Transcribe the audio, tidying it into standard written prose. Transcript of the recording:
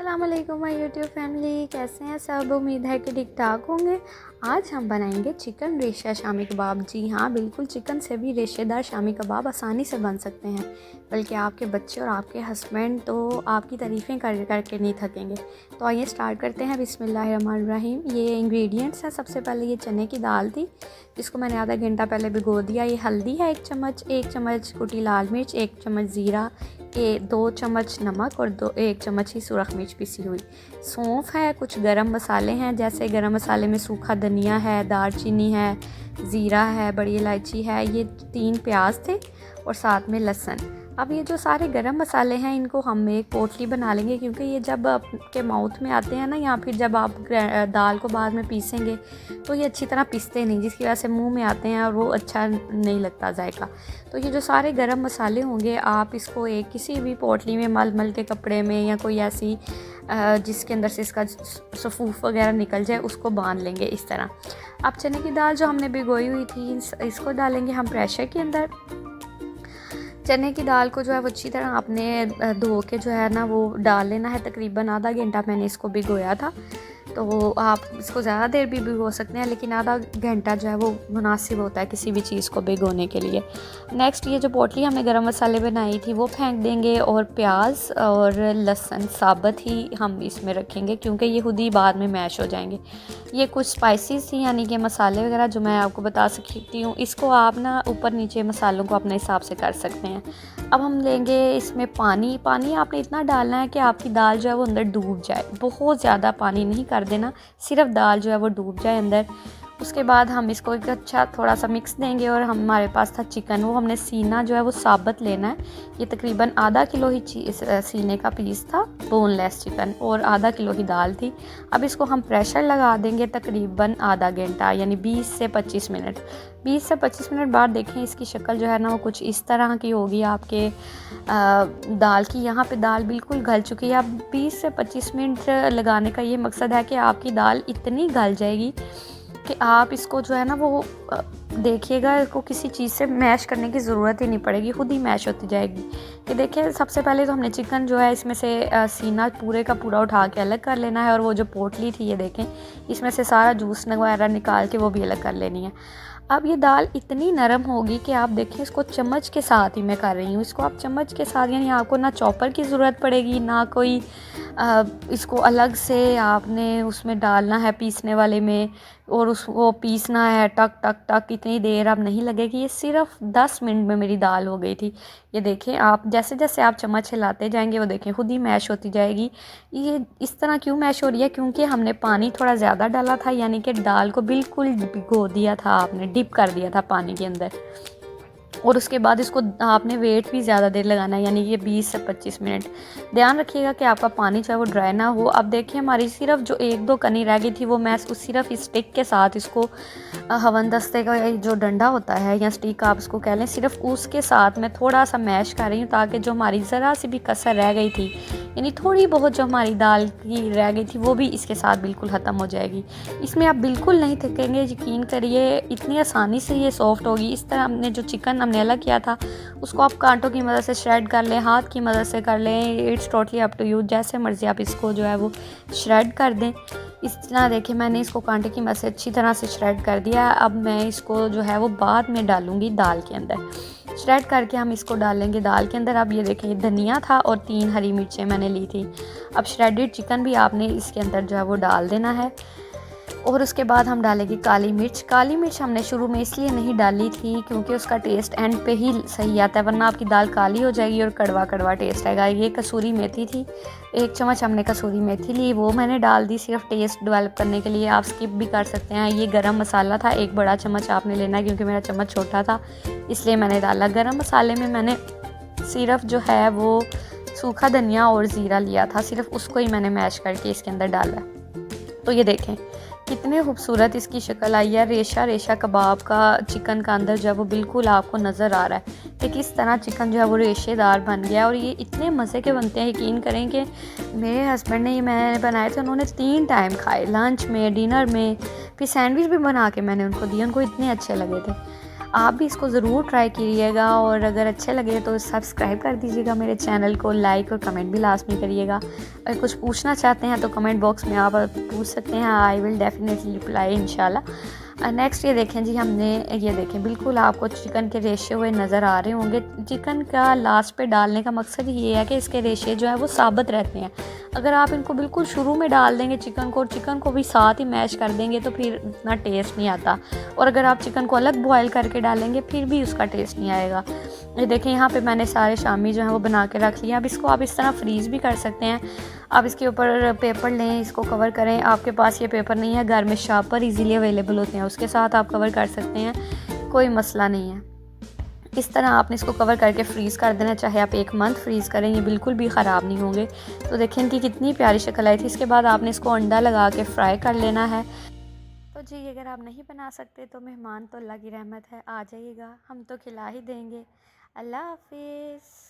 अस्सलामुअलैकुम my YouTube family, कैसे हैं सब। उम्मीद है कि ठीक ठाक होंगे। आज हम बनाएंगे चिकन रेशा शामी कबाब। जी हाँ, बिल्कुल चिकन से भी रेशेदार शामी कबाब आसानी से बन सकते हैं, बल्कि आपके बच्चे और आपके हस्बैंड तो आपकी तारीफ़ें कर करके नहीं थकेंगे। तो आइए स्टार्ट करते हैं। बिस्मिल्लाहिर्रहमानिर्रहीम। ये इंग्रेडिएंट्स हैं। सबसे पहले ये चने की दाल थी, जिसको मैंने आधा घंटा पहले भिगो दिया। ये हल्दी है 1 चम्मच कुटी लाल मिर्च, 1 चम्मच ज़ीरा, 2 चम्मच नमक और 1 चम्मच ही सुरख मिर्च पिसी हुई। सौंफ है, कुछ गरम मसाले हैं, जैसे गरम मसाले में सूखा धनिया है, दालचीनी है, ज़ीरा है, बड़ी इलायची है, ये 3 प्याज थे और साथ में लहसुन। अब ये जो सारे गरम मसाले हैं, इनको हम एक पोटली बना लेंगे, क्योंकि ये जब आपके माउथ में आते हैं ना, या फिर जब आप दाल को बाद में पीसेंगे तो ये अच्छी तरह पिसते नहीं, जिसकी वजह से मुंह में आते हैं और वो अच्छा नहीं लगता जायका। तो ये जो सारे गरम मसाले होंगे, आप इसको एक किसी भी पोटली में मल के कपड़े में, या कोई ऐसी जिसके अंदर से इसका सफूफ वगैरह निकल जाए, उसको बांध लेंगे इस तरह। अब चने की दाल जो हमने भिगोई हुई थी, इसको डालेंगे हम प्रेशर के अंदर। चने की दाल को जो है वो अच्छी तरह आपने धो के जो है ना वो डाल लेना है। तकरीबन आधा घंटा मैंने इसको भिगोया था, तो आप इसको ज़्यादा देर भी भिगो सकते हैं, लेकिन आधा घंटा जो है वो मुनासिब होता है किसी भी चीज़ को भिगोने के लिए। नेक्स्ट, ये जो पोटली हमने गरम मसाले बनाई थी वो फेंक देंगे, और प्याज और लहसुन साबुत ही हम इसमें रखेंगे, क्योंकि ये खुद ही बाद में मैश हो जाएंगे। ये कुछ स्पाइसेस थी, यानी कि मसाले वगैरह जो मैं आपको बता सकती हूँ। इसको आप ना ऊपर नीचे मसालों को अपने हिसाब से कर सकते हैं। अब हम लेंगे इसमें पानी आपने इतना डालना है कि आपकी दाल जो है वो अंदर डूब जाए। बहुत ज़्यादा पानी नहीं कर देना, सिर्फ दाल जो है वो डूब जाए अंदर। उसके बाद हम इसको एक अच्छा थोड़ा सा मिक्स देंगे, और हमारे पास था चिकन, वो हमने सीना जो है वो साबुत लेना है। ये तकरीबन आधा किलो ही सीने का पीस था, बोनलेस चिकन, और आधा किलो ही दाल थी। अब इसको हम प्रेशर लगा देंगे तकरीबन आधा घंटा, यानी 20 से 25 मिनट। 20 से 25 मिनट बाद देखें इसकी शक्ल जो है ना वो कुछ इस तरह की होगी आपके दाल की। यहाँ पे दाल बिल्कुल गल चुकी है। अब 20 से 25 मिनट लगाने का ये मकसद है कि आपकी दाल इतनी गल जाएगी कि आप इसको जो है ना वो देखिएगा, इसको किसी चीज़ से मैश करने की ज़रूरत ही नहीं पड़ेगी, खुद ही मैश होती जाएगी। ये देखिए, सबसे पहले तो हमने चिकन जो है इसमें से सीना पूरे का पूरा उठा के अलग कर लेना है, और वो जो पोटली थी ये देखें, इसमें से सारा जूस वगैरह निकाल के वो भी अलग कर लेनी है। अब ये दाल इतनी नरम होगी कि आप देखिए, इसको चम्मच के साथ ही मैं कर रही हूँ। इसको आप चम्मच के साथ, यानी आपको ना चॉपर की ज़रूरत पड़ेगी, ना कोई इसको अलग से आपने उसमें डालना है पीसने वाले में, और उसको पीसना है टक टक टक, इतनी देर अब नहीं लगेगी। ये सिर्फ 10 मिनट में मेरी दाल हो गई थी। ये देखें, आप जैसे जैसे आप चम्मच हिलाते जाएंगे वो देखें खुद ही मैश होती जाएगी। ये इस तरह क्यों मैश हो रही है? क्योंकि हमने पानी थोड़ा ज़्यादा डाला था, यानी कि दाल को बिल्कुल भिगो दिया था, आपने डिप कर दिया था पानी के अंदर, और उसके बाद इसको आपने वेट भी ज़्यादा देर लगाना है, यानी ये 20 से 25 मिनट। ध्यान रखिएगा कि आपका पानी जो है वो ड्राई ना हो। अब देखिए, हमारी सिर्फ जो 1-2 कनी रह गई थी, वो मैं सिर्फ इस स्टिक के साथ इसको हवन दस्ते का जो डंडा होता है, या स्टिक आप इसको कह लें, सिर्फ उसके साथ मैं थोड़ा सा मैश कर रही हूँ, ताकि जो हमारी ज़रा सी भी कसर रह गई थी, यानी थोड़ी बहुत जो हमारी दाल की रह गई थी, वो भी इसके साथ बिल्कुल ख़त्म हो जाएगी। इसमें आप बिल्कुल नहीं थकेंगे, यकीन करिए, इतनी आसानी से ये सॉफ्ट होगी। इस तरह हमने जो चिकन हमने अलग किया था, उसको आप कांटों की मदद से श्रेड कर लें, हाथ की मदद से कर लें, it's totally up to you, जैसे मर्ज़ी आप इसको जो है वो श्रेड कर दें। इस तरह देखें, मैंने इसको कांटे की मदद से अच्छी तरह से श्रेड कर दिया। अब मैं इसको जो है वो बाद में डालूँगी दाल के अंदर। श्रेड करके हम इसको डालेंगे दाल के अंदर। अब ये देखें, ये धनिया था और 3 हरी मिर्चें मैंने ली थी। अब श्रेडेड चिकन भी आपने इसके अंदर जो है वो डाल देना है, और उसके बाद हम डालेंगे काली मिर्च। काली मिर्च हमने शुरू में इसलिए नहीं डाली थी क्योंकि उसका टेस्ट एंड पे ही सही आता है, वरना आपकी दाल काली हो जाएगी और कड़वा कड़वा टेस्ट आएगा। ये कसूरी मेथी थी, 1 चम्मच हमने कसूरी मेथी ली, वो मैंने डाल दी सिर्फ टेस्ट डेवलप करने के लिए। आप स्किप भी कर सकते हैं। ये गरम मसाला था, 1 बड़ा चम्मच आपने लेना है, क्योंकि मेरा चम्मच छोटा था इसलिए मैंने डाला। गरम मसाले में मैंने सिर्फ जो है वो सूखा धनिया और ज़ीरा लिया था, सिर्फ उसको ही मैंने मैश करके इसके अंदर डाला। तो ये देखें कितने खूबसूरत इसकी शक्ल आई है। रेशा रेशा कबाब का चिकन का अंदर जो है वो बिल्कुल आपको नज़र आ रहा है कि किस तरह चिकन जो है वो रेशेदार बन गया, और ये इतने मज़े के बनते हैं। यकीन करें कि मेरे हस्बैंड ने ये मैंने बनाए थे, उन्होंने 3 टाइम खाए, लंच में, डिनर में, फिर सैंडविच भी बना के मैंने उनको दिए, उनको इतने अच्छे लगे थे। आप भी इसको ज़रूर ट्राई कीजिएगा और अगर अच्छे लगे तो सब्सक्राइब कर दीजिएगा मेरे चैनल को, लाइक और कमेंट भी लाजमी करिएगा। अगर कुछ पूछना चाहते हैं तो कमेंट बॉक्स में आप पूछ सकते हैं, आई विल डेफिनेटली रिप्लाई इंशाल्लाह। नेक्स्ट ये देखें जी, हमने ये देखें बिल्कुल आपको चिकन के रेशे हुए नज़र आ रहे होंगे। चिकन का लास्ट पे डालने का मकसद ये है कि इसके रेशे जो है वो साबित रहते हैं। अगर आप इनको बिल्कुल शुरू में डाल देंगे चिकन को और चिकन को भी साथ ही मैश कर देंगे तो फिर इतना टेस्ट नहीं आता, और अगर आप चिकन को अलग बॉयल करके डालेंगे फिर भी उसका टेस्ट नहीं आएगा। ये देखें यहाँ पे मैंने सारे शामी जो है वो बना के रख लिया। अब इसको आप इस तरह फ्रीज़ भी कर सकते हैं। आप इसके ऊपर पेपर लें, इसको कवर करें। आपके पास ये पेपर नहीं है, घर में शार्पर इजीली अवेलेबल होते हैं, उसके साथ आप कवर कर सकते हैं, कोई मसला नहीं है। इस तरह आपने इसको कवर करके फ्रीज़ कर देना, चाहे आप 1 मंथ फ्रीज़ करें, ये बिल्कुल भी ख़राब नहीं होंगे। तो देखें इनकी कितनी प्यारी शक्ल आई थी। इसके बाद आपने इसको अंडा लगा के फ्राई कर लेना है। तो जी अगर आप नहीं बना सकते तो मेहमान तो अल्लाह की रहमत है, आ जाइएगा, हम तो खिला ही देंगे। अल्लाह हाफिज़।